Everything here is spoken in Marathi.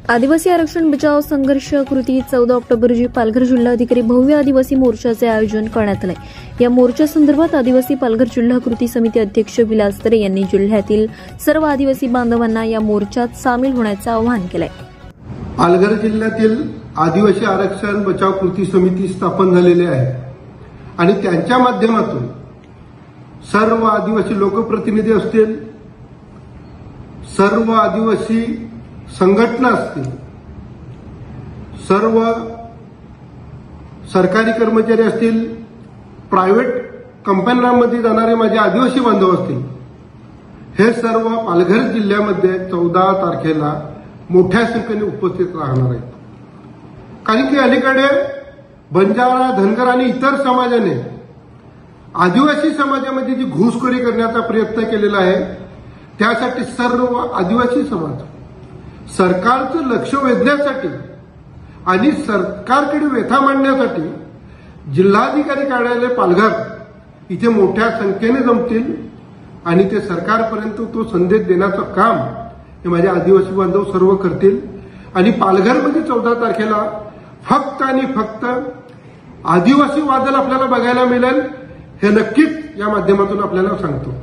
आदिवासी आरक्षण बचाव संघर्ष कृती 14 ऑक्टोबर रोजी पालघर जिल्हाधिकारी भव्य आदिवासी मोर्चाचे आयोजन करण्यात आले। या मोर्चा संदर्भात आदिवासी पालघर जिल्हा कृती समिती अध्यक्ष विलास तरे यांनी जिल्ह्यातील सर्व आदिवासी बांधवांना या मोर्चात सामील होण्याचे आवाहन केले। पालघर जिल्ह्यातील आदिवासी आरक्षण बचाव कृती समिती स्थापन झालेली आहे आणि त्यांच्या माध्यमातून सर्व आदिवासी लोकप्रतिनिधी असतील, सर्व आदिवासी संघटना असतील, सर्व सरकारी कर्मचारी असतील, प्रायव्हेट कंपन्यांमध्ये जाणारे माझे आदिवासी बांधव असतील, हे सर्व पालघर जिल्ह्यामध्ये 14 तारखेला मोठ्या संख्येने उपस्थित राहणार आहेत। कारण की अलीकडे बंजारा, धनगर आणि इतर समाजाने आदिवासी समाजामध्ये जी घुसखोरी करण्याचा प्रयत्न केलेला आहे, त्यासाठी सर्व आदिवासी समाज सरकारचं लक्ष वेधण्यासाठी आणि सरकारकडे व्यथा मांडण्यासाठी जिल्हाधिकारी कार्यालय पालघर इथे मोठ्या संख्येने जमतील आणि ते सरकारपर्यंत तो संदेश देण्याचं काम हे माझे आदिवासी बांधव सर्व करतील। आणि पालघरमध्ये 14 तारखेला फक्त आणि फक्त आदिवासी वादळ आपल्याला बघायला मिळेल, हे नक्कीच या माध्यमातून आपल्याला सांगतो।